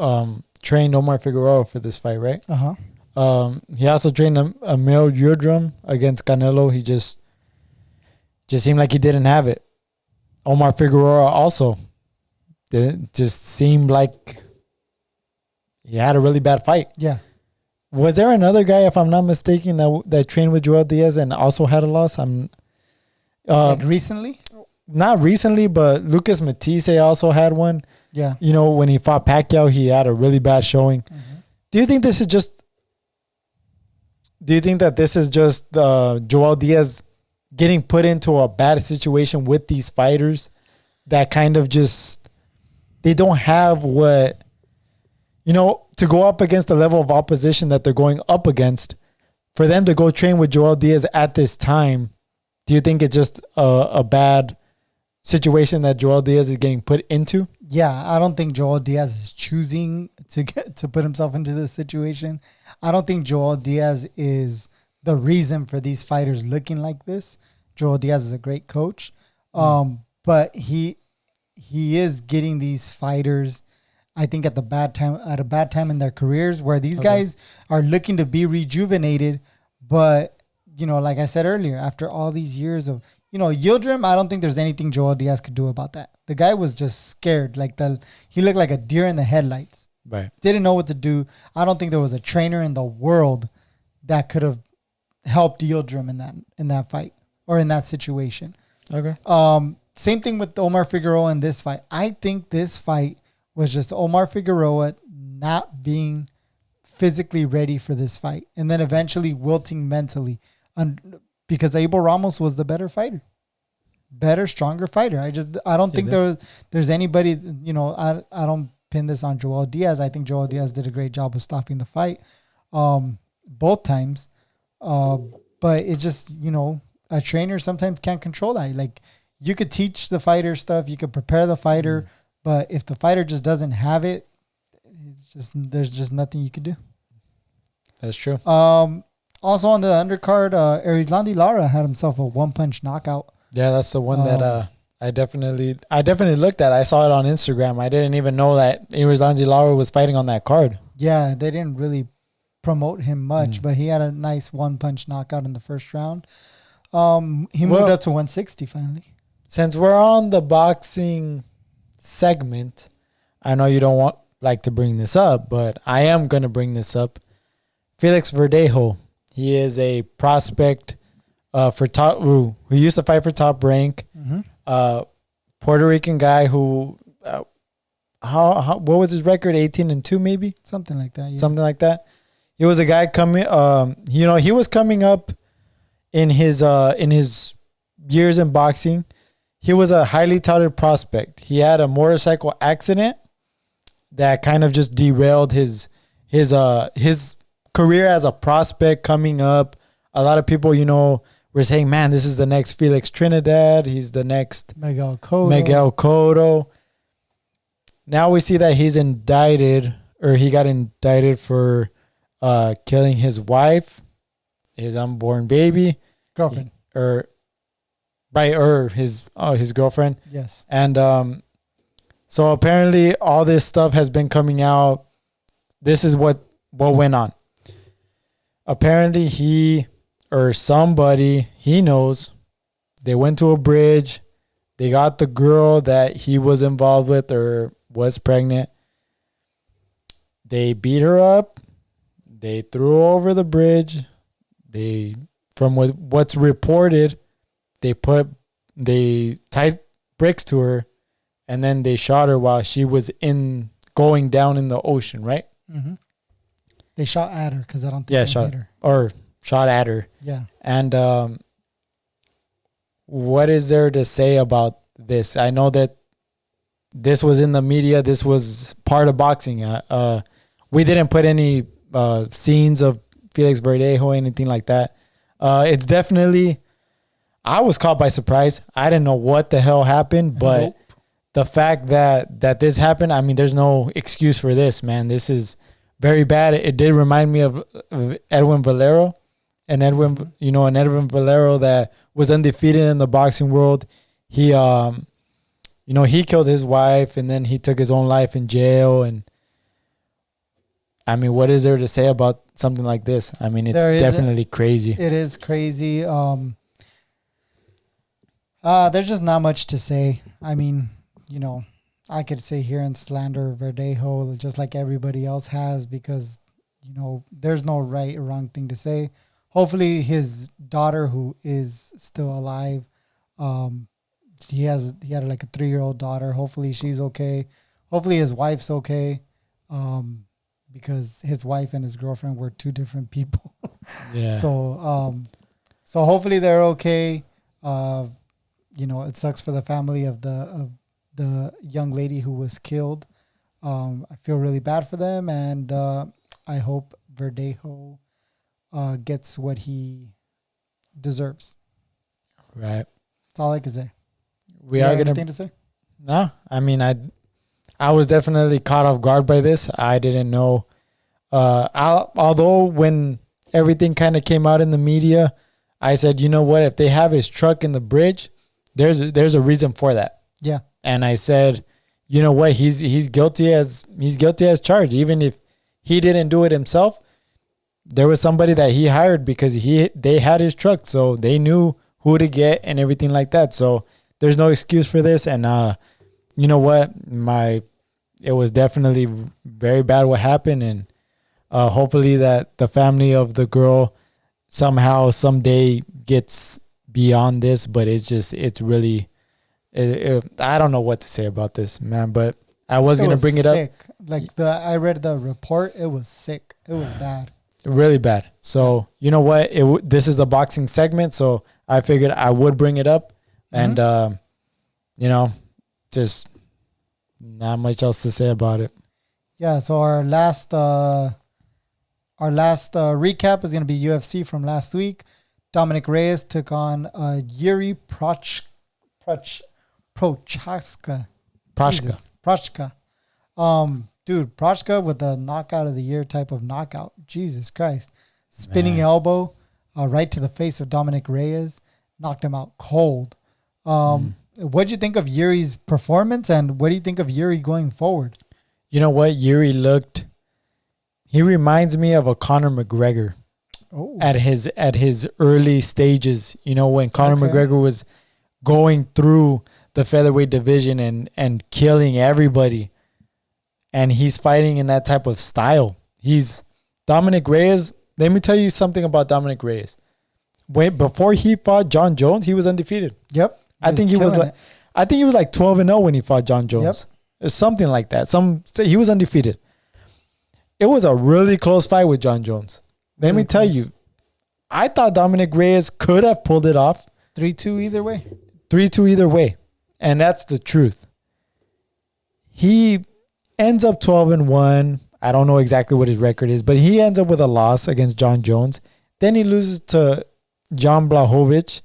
trained Omar Figueroa for this fight, right? He also trained Emil Yildirim against Canelo. He just seemed like he didn't have it. Omar Figueroa also just seemed like he had a really bad fight. Yeah. Was there another guy, if I'm not mistaken, that trained with Joel Diaz and also had a loss? Like recently? Not recently, but Lucas Matisse also had one. Yeah. You know, when he fought Pacquiao, he had a really bad showing. Do you think this is just? Do you think that this is just Joel Diaz getting put into a bad situation with these fighters that kind of just they don't have what, you know, to go up against the level of opposition that they're going up against, for them to go train with Joel Diaz at this time? Do you think it's just a bad situation that Joel Diaz is getting put into? Yeah, I don't think Joel Diaz is choosing to put himself into this situation. I don't think Joel Diaz is the reason for these fighters looking like this. Joel Diaz is a great coach, but he is getting these fighters, I think, at a bad time in their careers, where these guys are looking to be rejuvenated. But, you know, like I said earlier, after all these years of, you know, Yildirim, I don't think there's anything Joel Diaz could do about that. The guy was just scared. He looked like a deer in the headlights. Right. Didn't know what to do. I don't think there was a trainer in the world that could have helped Yildirim in that fight or in that situation. Okay. Same thing with Omar Figueroa in this fight. I think this fight was just Omar Figueroa not being physically ready for this fight, and then eventually wilting mentally, because Abel Ramos was the better fighter, better, stronger fighter. I don't think there's anybody. You know, I don't pin this on Joel Diaz. I think Joel Diaz did a great job of stopping the fight, both times. But it just, you know, a trainer sometimes can't control that. Like, you could teach the fighter stuff, you could prepare the fighter, but if the fighter just doesn't have it, there's just nothing you could do. That's true. Also on the undercard, Ariela Lara had himself a one-punch knockout. Yeah, that's the one that I definitely looked at. I saw it on Instagram. I didn't even know that Ariela Lara was fighting on that card. Yeah, they didn't really promote him much, but he had a nice one-punch knockout in the first round. He moved up to 160 finally. Since we're on the boxing segment, I know you don't like to bring this up, but I am going to bring this up. Felix Verdejo. He is a prospect for top who used to fight for Top Rank. Puerto Rican guy who what was his record? 18-2 maybe? Something like that. Yeah. Something like that. He was a guy coming he was coming up in his years in boxing. He was a highly touted prospect. He had a motorcycle accident that kind of just derailed his career as a prospect coming up. A lot of people, were saying, man, this is the next Felix Trinidad. He's the next Miguel Cotto. Now we see that he's indicted, or he got indicted for killing his wife, his unborn baby. Girlfriend. His girlfriend. Yes. And so apparently all this stuff has been coming out. This is what went on. Apparently he or somebody he knows, they went to a bridge. They got the girl that he was involved with or was pregnant. They beat her up. They threw her over the bridge. From what's reported, they tied bricks to her, and then they shot her while she was going down in the ocean, right? Mm-hmm. They shot at her because I don't think they hit her. Or shot at her. Yeah. And what is there to say about this? I know that this was in the media. This was part of boxing. We didn't put any scenes of Felix Verdejo or anything like that. It's definitely... I was caught by surprise. I didn't know what the hell happened, but the fact that this happened, I mean, there's no excuse for this, man. This is very bad. It did remind me of Edwin Valero, and Edwin Valero that was undefeated in the boxing world. He, he killed his wife, and then he took his own life in jail. And I mean, what is there to say about something like this? I mean, it's definitely crazy. It is crazy. There's just not much to say. I mean, I could sit here and slander Verdejo just like everybody else has because, there's no right or wrong thing to say. Hopefully his daughter, who is still alive, he had like a 3-year-old daughter. Hopefully she's okay. Hopefully his wife's okay. Because his wife and his girlfriend were two different people. Yeah. So hopefully they're okay. It sucks for the family of the young lady who was killed. I feel really bad for them, and I hope Verdejo gets what he deserves. Right. That's all I can say. We are gonna. Anything to say? No, I mean I was definitely caught off guard by this. I didn't know. Although when everything kind of came out in the media, I said, you know what? If they have his truck in the bridge, there's a reason for that. Yeah. And I said, you know what? He's guilty as charged. Even if he didn't do it himself, there was somebody that he hired because they had his truck, so they knew who to get and everything like that. So there's no excuse for this. And you know what? It was definitely very bad what happened, and hopefully that the family of the girl somehow someday gets beyond this. But it's really, I don't know what to say about this, man. But I was gonna bring it up. Like I read the report. It was sick. It was bad. Really bad. So you know what? This is the boxing segment, so I figured I would bring it up, and just not much else to say about it. Yeah. So our last recap is going to be UFC from last week. Dominic Reyes took on Yuri Prochazka. Prochazka. Jesus. Prochazka. Dude, Prochazka with the knockout of the year type of knockout. Jesus Christ. Spinning elbow right to the face of Dominic Reyes. Knocked him out cold. What do you think of Yuri's performance, and what do you think of Yuri going forward? You know what? Yuri he reminds me of a Conor McGregor at his early stages. You know, when Conor McGregor was going through the featherweight division and killing everybody. And he's fighting in that type of style. He's Dominic Reyes. Let me tell you something about Dominic Reyes. Before he fought John Jones, he was undefeated. Yep. I think he was like 12-0 when he fought John Jones. Yep. Something like that. He was undefeated. It was a really close fight with John Jones. Let me tell you, I thought Dominic Reyes could have pulled it off. 3-2 either way. 3-2 either way. And that's the truth. He ends up 12-1. I don't know exactly what his record is, but he ends up with a loss against John Jones. Then he loses to Jan Blachowicz,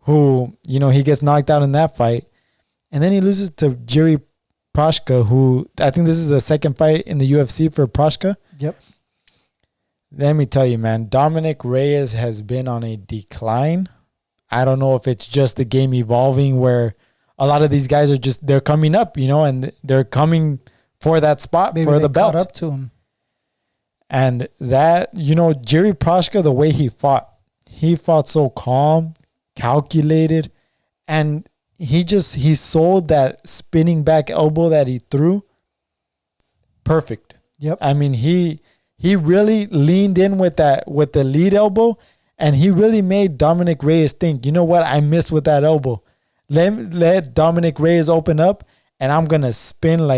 who, you know, he gets knocked out in that fight. And then he loses to Jiri Prochazka, who I think this is the second fight in the UFC for Prochazka. Yep. Let me tell you, man, Dominic Reyes has been on a decline. I don't know if it's just the game evolving where a lot of these guys they're coming up, you know, and they're coming for that spot. Maybe for the belt. Up to him. And that, you know, Jiri Prochazka, the way he fought so calm, calculated, and he sold that spinning back elbow that he threw perfect. Yep. I mean, he really leaned in with the lead elbow, and he really made Dominic Reyes think, you know what, I missed with that elbow. Let Dominic Reyes open up, and I'm going to spin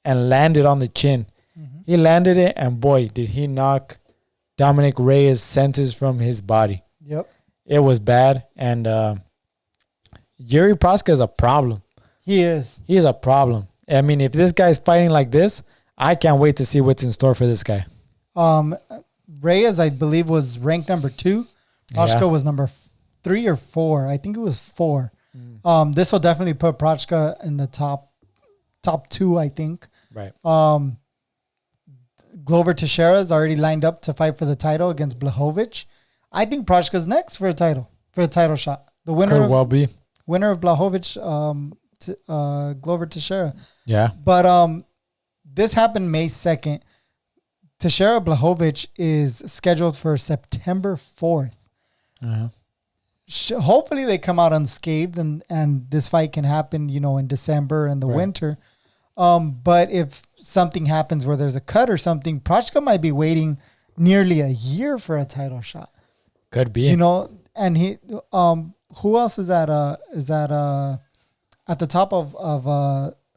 and land it on the chin. Mm-hmm. He landed it, and boy, did he knock Dominic Reyes' senses from his body. Yep. It was bad, and Jiri Prochazka is a problem. He is. He is a problem. I mean, if this guy's fighting like this, I can't wait to see what's in store for this guy. Reyes, I believe, was ranked number 2. Prochazka was number 3 or 4. I think it was 4. This will definitely put Prochazka in the top 2, I think. Right. Glover Teixeira is already lined up to fight for the title against Blachowicz. I think Prochazka's next for a title shot. The winner could well be winner of Blachowicz, Glover Teixeira. Yeah. But this happened May 2nd. Teixeira Blachowicz is scheduled for September 4th. Uh-huh. Hopefully they come out unscathed and this fight can happen, you know, in December and the winter. But if something happens where there's a cut or something, Prochazka might be waiting nearly a year for a title shot. Could be. You know, and he who else is at the top of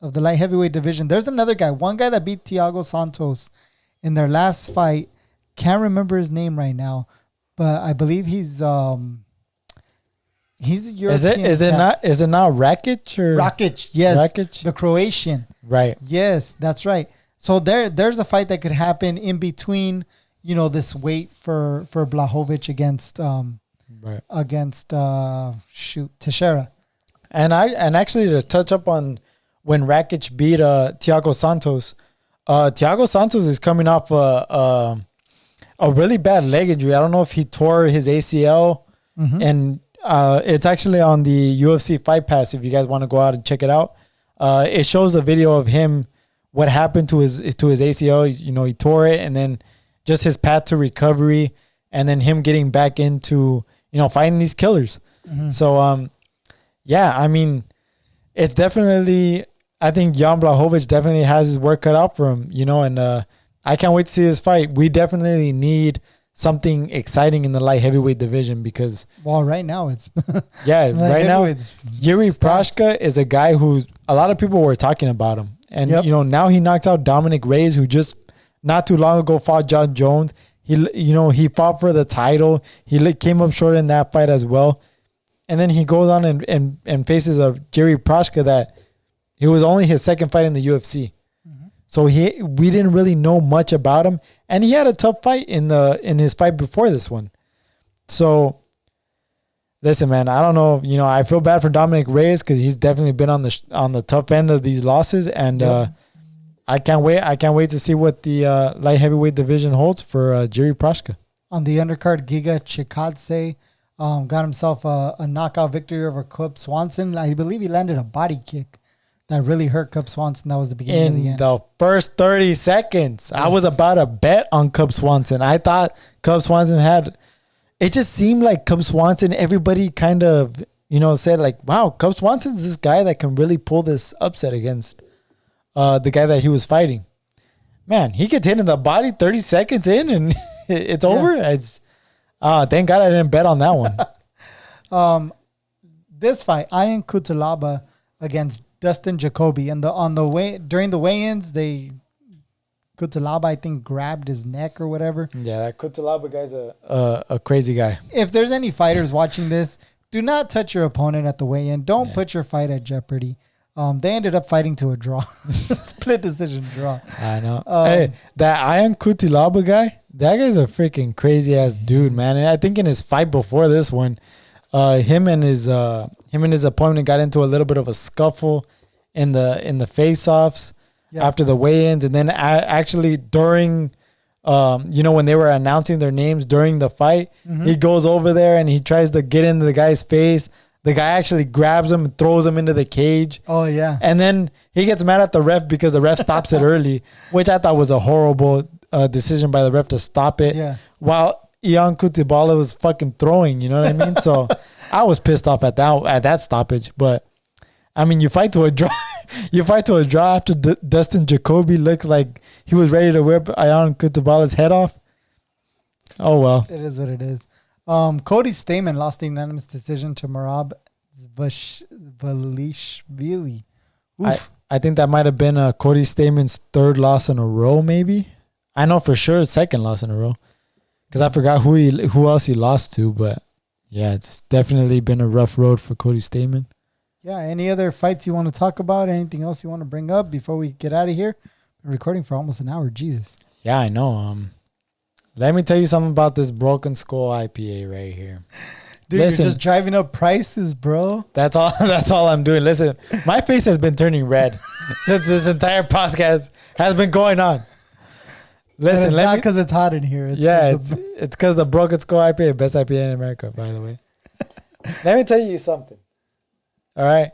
the light heavyweight division? There's another guy, one guy that beat Thiago Santos in their last fight. Can't remember his name right now, but I believe he's a European. Is it not Rakic or Rakic? Yes, Rakic? The Croatian. Right. Yes, that's right. So there's a fight that could happen in between, you know, this wait for Blachowicz against Teixeira. And actually to touch up on when Rakic beat Thiago Santos, Thiago Santos is coming off a really bad leg injury. I don't know if he tore his ACL, and it's actually on the UFC Fight Pass. If you guys want to go out and check it out, it shows a video of him, what happened to his ACL. You know, he tore it, and then just his path to recovery, and then him getting back into, you know, fighting these killers. So, yeah, I mean, it's definitely, I think Jan Blachowicz definitely has his work cut out for him, you know, and I can't wait to see this fight. We definitely need something exciting in the light heavyweight division because... Well, right now it's... yeah, right now, Jiri Prochazka is a guy who's... A lot of people were talking about him. And, you know, now he knocks out Dominic Reyes, who just not too long ago fought John Jones. He fought for the title. He came up short in that fight as well. And then he goes on and faces a Jiri Prochazka that it was only his second fight in the UFC. So we didn't really know much about him, and he had a tough fight in his fight before this one. So Listen, man, I don't know. I feel bad for Dominic Reyes because he's definitely been on the tough end of these losses, and I can't wait. I can't wait to see what the light heavyweight division holds for Jerry Prochka. On the undercard, Giga Chikadze got himself a knockout victory over Cub Swanson. I believe he landed a body kick that really hurt Cub Swanson. That was the beginning of the end. In the first 30 seconds, yes. I was about to bet on Cub Swanson. I thought Cub Swanson had... It just seemed like Cub Swanson, everybody kind of, said like, wow, Cub Swanson's this guy that can really pull this upset against the guy that he was fighting. Man, he gets hit in the body 30 seconds in and it's over. Thank God I didn't bet on that one. This fight, Ian Cutelaba against Dustin Jacoby, and during the weigh-ins, Cutelaba, I think, grabbed his neck or whatever. Yeah, that Cutelaba guy's a crazy guy. If there's any fighters watching this, do not touch your opponent at the weigh-in. Don't put your fight at jeopardy. They ended up fighting to a draw. Split decision draw. I know. Hey, that Ian Cutelaba guy, that guy's a freaking crazy-ass dude, man. And I think in his fight before this one, him and his opponent got into a little bit of a scuffle in the face-offs. Yeah. After the weigh-ins, and then actually during, when they were announcing their names during the fight, he goes over there and he tries to get into the guy's face. The guy actually grabs him and throws him into the cage. Oh, yeah. And then he gets mad at the ref because the ref stops it early, which I thought was a horrible decision by the ref to stop it. Yeah. While Ian Cutelaba was fucking throwing, you know what I mean? So I was pissed off at that stoppage, but I mean, you fight to a draw. You fight to a draw after Dustin Jacoby looked like he was ready to whip Ion Cutelaba's head off. Oh, well. It is what it is. Cody Stamann lost the unanimous decision to Merab Zvalishvili. I think that might have been Cody Stamann's third loss in a row, maybe. I know for sure it's second loss in a row because I forgot who else he lost to. But, yeah, it's definitely been a rough road for Cody Stamann. Yeah, any other fights you want to talk about? Anything else you want to bring up before we get out of here? We're recording for almost an hour. Jesus. Yeah, I know. Let me tell you something about this Broken Skull IPA right here. Dude, listen, you're just driving up prices, bro. That's all I'm doing. Listen, my face has been turning red since this entire podcast has been going on. Listen, it's not because it's hot in here. It's because the Broken Skull IPA, best IPA in America, by the way. Let me tell you something. All right.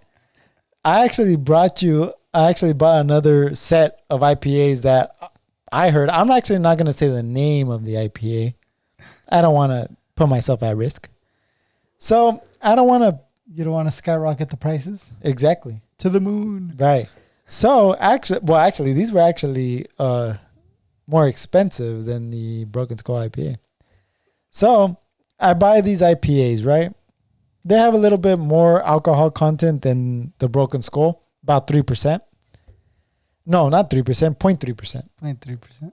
I actually bought another set of IPAs that I heard. I'm actually not going to say the name of the IPA. I don't want to put myself at risk. So I don't want to. You don't want to skyrocket the prices? Exactly. To the moon. Right. So actually, these were actually more expensive than the Broken Skull IPA. So I buy these IPAs, right? They have a little bit more alcohol content than the Broken Skull, about 3%. No, not 3%, 0.3%. 0.3%.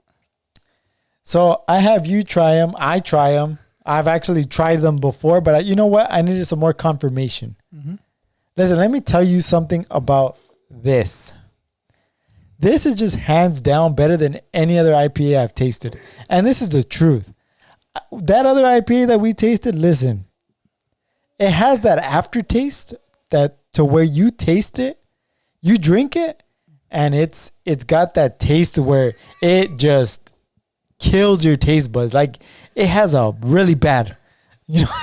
So I have you try them. I try them. I've actually tried them before, but you know what? I needed some more confirmation. Mm-hmm. Listen, let me tell you something about this. This is just hands down better than any other IPA I've tasted. And this is the truth. That other IPA that we tasted, listen, it has that aftertaste that to where you taste it, you drink it, and it's got that taste where it just kills your taste buds. Like it has a really bad,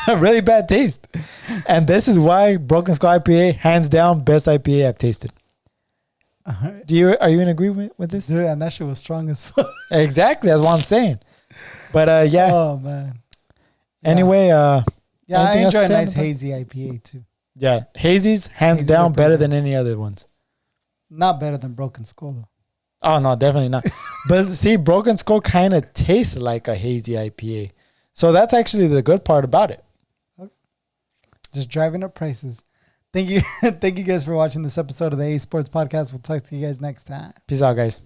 a really bad taste. And this is why Broken Skull IPA, hands down, best IPA I've tasted. Are you in agreement with this? Dude, and that shit was strong as fuck. Exactly, that's what I'm saying. But yeah. Oh man. Anyway, yeah, I enjoy a nice hazy IPA too. Yeah, hazy's hands down better than any other ones. Not better than Broken Skull though. Oh no, definitely not. But see, Broken Skull kind of tastes like a hazy IPA, so that's actually the good part about it. Just driving up prices. Thank you guys for watching this episode of the A Sports Podcast. We'll talk to you guys next time. Peace out, guys.